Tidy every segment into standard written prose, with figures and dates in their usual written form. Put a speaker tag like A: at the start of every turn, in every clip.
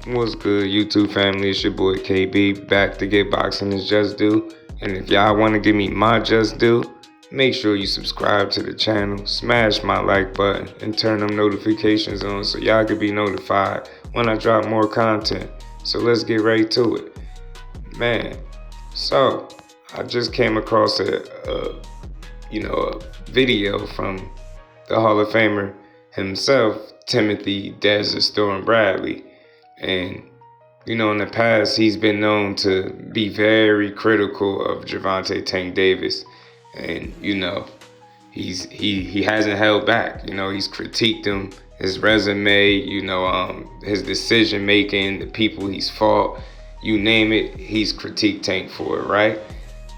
A: What's good, YouTube family? It's your boy KB, back to get boxing is just due. And if y'all want to give me my just due, make sure you subscribe to the channel, smash my like button, and turn them notifications on so y'all can be notified when I drop more content. So let's get right to it. Man, so I just came across a video from the Hall of Famer himself, Timothy Desert Storm Bradley. And, in the past, he's been known to be very critical of Gervonta Tank Davis. And, he hasn't held back. He's critiqued him, his resume, his decision making, the people he's fought, you name it, he's critiqued Tank for it, right?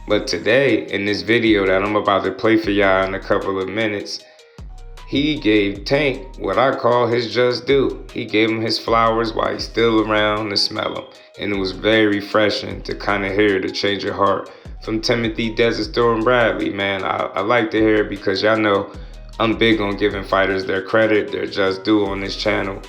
A: But today, in this video that I'm about to play for y'all in a couple of minutes, he gave Tank what I call his just due. He gave him his flowers while he's still around to smell them. And it was very refreshing to kind of hear the change of heart from Timothy Desert Storm Bradley, man. I like to hear it because y'all know I'm big on giving fighters their credit, their just due on this channel.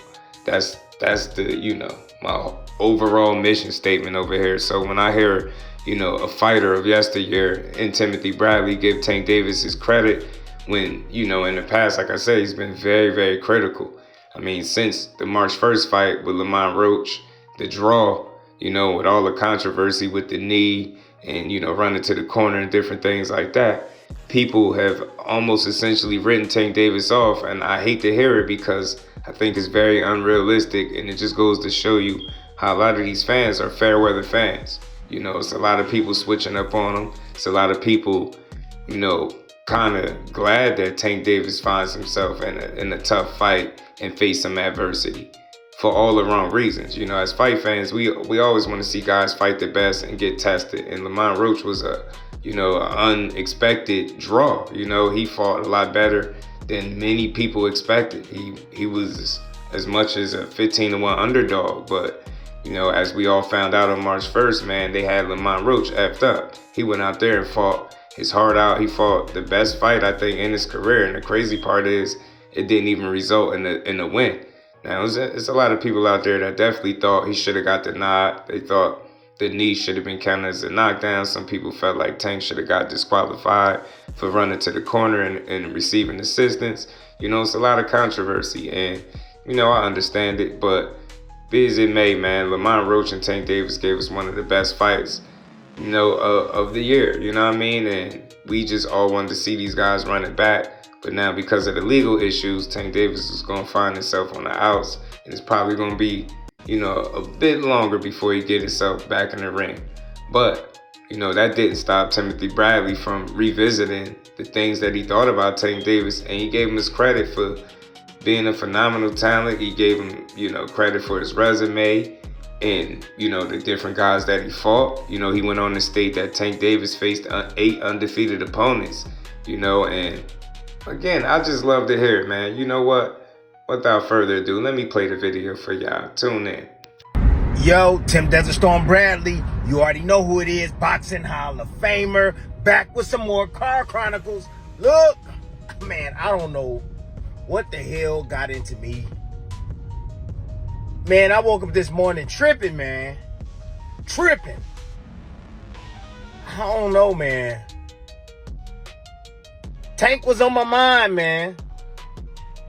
A: That's the, my overall mission statement over here. So when I hear, a fighter of yesteryear in Timothy Bradley give Tank Davis his credit, when, in the past, like I said, he's been very, very critical. I mean, since the March 1st fight with Lamont Roach, the draw, with all the controversy with the knee and, running to the corner and different things like that, people have almost essentially written Tank Davis off. And I hate to hear it because I think it's very unrealistic. And it just goes to show you how a lot of these fans are fair weather fans. It's a lot of people switching up on him. It's a lot of people, kind of glad that Tank Davis finds himself in a tough fight and face some adversity for all the wrong reasons. As fight fans, we always want to see guys fight the best and get tested. And Lamont Roach was an unexpected draw. He fought a lot better than many people expected. He was as much as a 15-1 underdog, but as we all found out on March 1st, man, they had Lamont Roach effed up. He went out there and fought his heart out. He fought the best fight, I think, in his career. And the crazy part is it didn't even result in a win. Now, it's a lot of people out there that definitely thought he should have got the nod. They thought the knee should have been counted as a knockdown. Some people felt like Tank should have got disqualified for running to the corner and receiving assistance. It's a lot of controversy. And, I understand it. But be as it may, man, Lamont Roach and Tank Davis gave us one of the best fights of the year, what I mean? And we just all wanted to see these guys run it back. But now because of the legal issues, Tank Davis is going to find himself on the outs. And it's probably going to be, a bit longer before he get himself back in the ring. But, that didn't stop Timothy Bradley from revisiting the things that he thought about Tank Davis. And he gave him his credit for being a phenomenal talent. He gave him, credit for his resume. And, the different guys that he fought. He went on to state that Tank Davis faced 8 undefeated opponents, and again, I just love to hear it, man. You know what? Without further ado, let me play the video for y'all. Tune in.
B: Yo, Tim Desert Storm Bradley. You already know who it is. Boxing Hall of Famer. Back with some more Car Chronicles. Look, man, I don't know what the hell got into me. Man, I woke up this morning tripping, man. Tripping. I don't know, man. Tank was on my mind, man.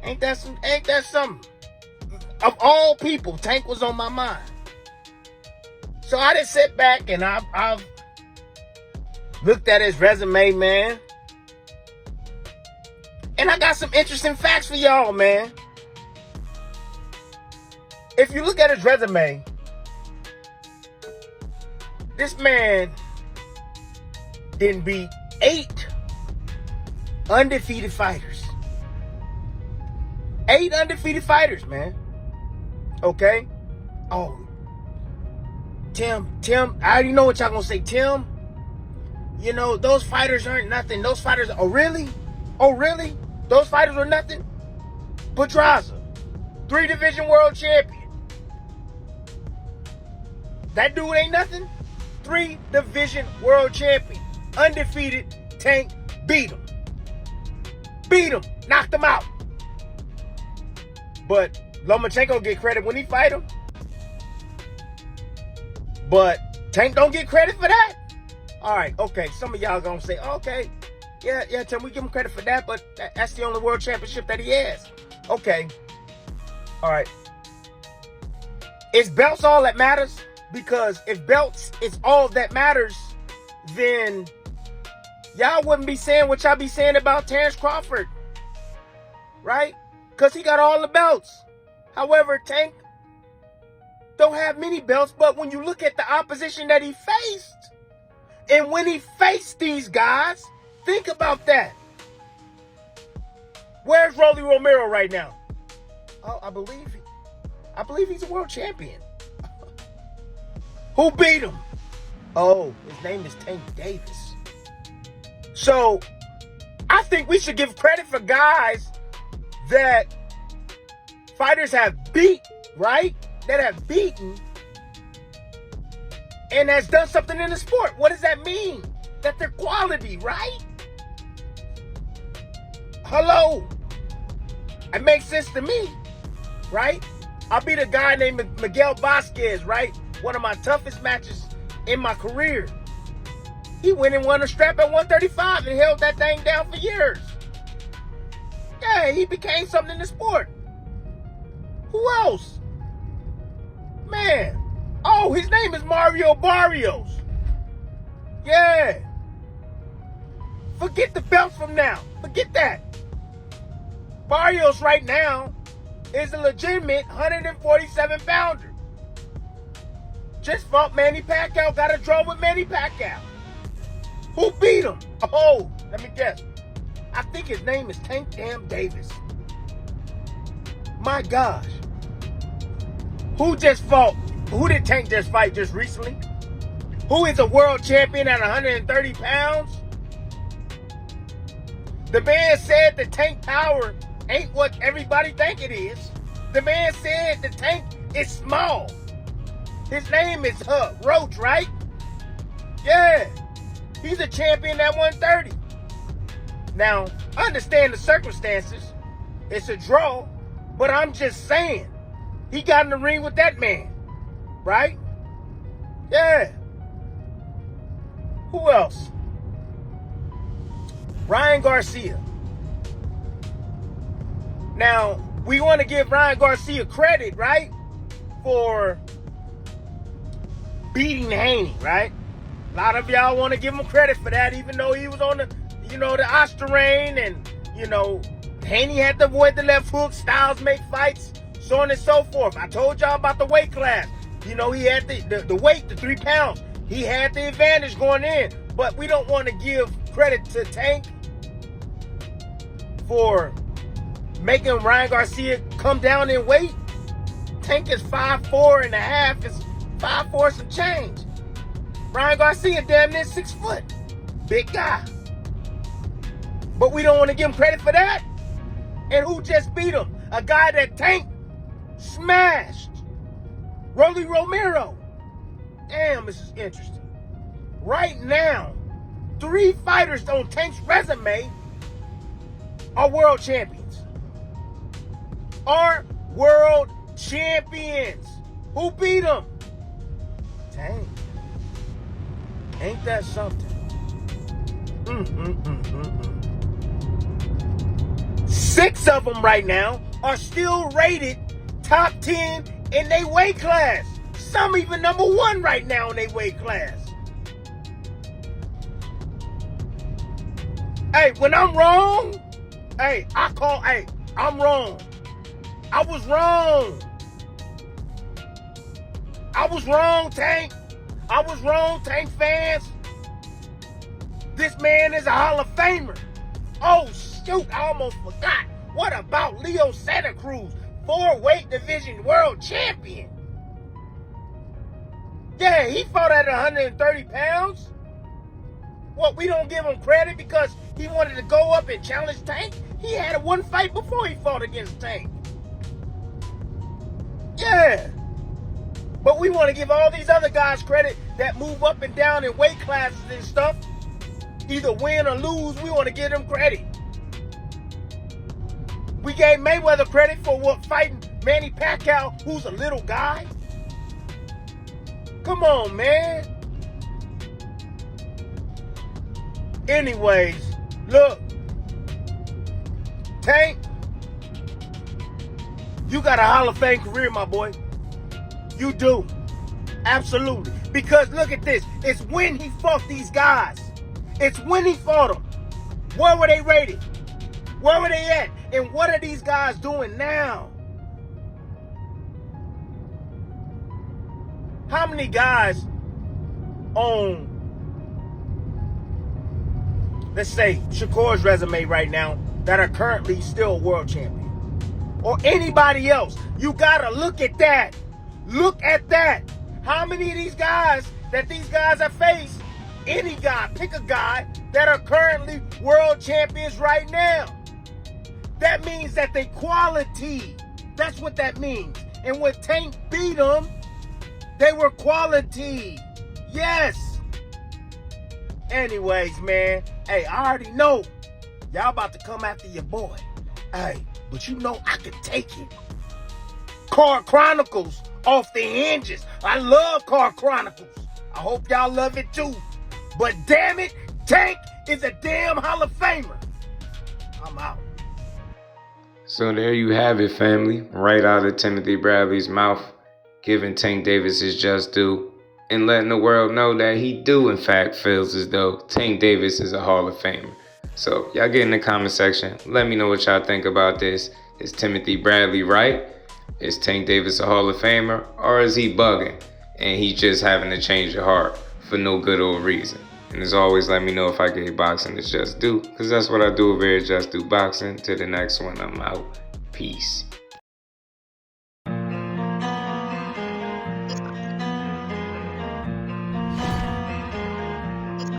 B: Ain't that something? Of all people, Tank was on my mind. So I just sit back and I've looked at his resume, man. And I got some interesting facts for y'all, man. If you look at his resume, this man didn't beat 8 undefeated fighters. 8 undefeated fighters, man. Okay? Oh, Tim, I already know what y'all gonna say. Tim, those fighters aren't nothing. Those fighters, oh really? Those fighters were nothing? Pedraza, 3-division world champion. That dude ain't nothing. 3-division world champion. Undefeated. Tank beat him. Knocked him out. But Lomachenko get credit when he fight him. But Tank don't get credit for that? All right, okay. Some of y'all gonna say, okay, yeah, Tim, we give him credit for that, but that's the only world championship that he has. Okay. All right. Is belts all that matters? Because if belts is all that matters, then y'all wouldn't be saying what y'all be saying about Terrence Crawford. Right? Because he got all the belts. However, Tank don't have many belts, but when you look at the opposition that he faced, and when he faced these guys, think about that. Where's Rolly Romero right now? Oh, I believe he's a world champion. Who beat him? Oh, his name is Tank Davis. So, I think we should give credit for guys that fighters have beat, right? That have beaten and has done something in the sport. What does that mean? That they're quality, right? Hello. It makes sense to me, right? I beat a guy named Miguel Vasquez, right? One of my toughest matches in my career. He went and won a strap at 135 and held that thing down for years. Yeah, he became something in the sport. Who else? Man. Oh, his name is Mario Barrios. Yeah. Forget the belts from now. Forget that. Barrios right now is a legitimate 147-pounder. Just fought Manny Pacquiao, got a draw with Manny Pacquiao. Who beat him? Oh, let me guess. I think his name is Tank Damn Davis. My gosh. Who just fought? Who did Tank just fight just recently? Who is a world champion at 130 pounds? The man said the Tank power ain't what everybody think it is. The man said the Tank is small. His name is Roach, right? Yeah. He's a champion at 130. Now, understand the circumstances. It's a draw, but I'm just saying. He got in the ring with that man, right? Yeah. Who else? Ryan Garcia. Now, we want to give Ryan Garcia credit, right? For beating Haney, right? A lot of y'all want to give him credit for that, even though he was on the, the Osterrain, and, Haney had to avoid the left hook, Styles make fights, so on and so forth. I told y'all about the weight class. He had the weight, the 3 pounds. He had the advantage going in. But we don't want to give credit to Tank for making Ryan Garcia come down in weight. Tank is 5'4" and a half. It's 5'4" some change. Ryan Garcia damn near 6 foot. Big guy. But we don't want to give him credit for that. And who just beat him? A guy that Tank smashed. Rolly Romero. Damn, this is interesting. Right now, 3 fighters on Tank's resume are world champions. Are world champions. Who beat them? Tank. Ain't that something? 6 of them right now are still rated top 10 in their weight class. Some even number 1 right now in their weight class. Hey, when I'm wrong, I'm wrong. I was wrong. I was wrong, Tank. I was wrong, Tank fans. This man is a Hall of Famer. Oh, shoot, I almost forgot. What about Leo Santa Cruz, 4-weight division world champion? Yeah, he fought at 130 pounds. What, we don't give him credit because he wanted to go up and challenge Tank? He had 1 fight before he fought against Tank. Yeah. But we want to give all these other guys credit that move up and down in weight classes and stuff. Either win or lose, we want to give them credit. We gave Mayweather credit for fighting Manny Pacquiao, who's a little guy. Come on, man. Anyways, look. Tank, you got a Hall of Fame career, my boy. You do. Absolutely. Because look at this. It's when he fought these guys. It's when he fought them. Where were they rated? Where were they at? And what are these guys doing now? How many guys on, let's say, Shakur's resume right now that are currently still world champion? Or anybody else? You gotta look at that. Look at that. How many of these guys that these guys have faced, any guy, pick a guy, that are currently world champions right now? That means that they quality. That's what that means. And when Tank beat them, they were quality. Yes. Anyways, man. Hey, I already know y'all about to come after your boy. Hey, but you know I could take it. Card Chronicles off the hinges. I love Card Chronicles. I hope y'all love it too. But damn it, Tank is a damn Hall of Famer. I'm out.
A: So there you have it, family. Right out of Timothy Bradley's mouth, giving Tank Davis his just due and letting the world know that he do in fact feels as though Tank Davis is a Hall of Famer. So y'all get in the comment section. Let me know what y'all think about this. Is Timothy Bradley right? Is Tank Davis a Hall of Famer? Or is he bugging and he just having to change your heart for no good old reason? And as always, let me know if I gave boxing its just due, because that's what I do over here at Just Do Boxing. Till the next one, I'm out. Peace.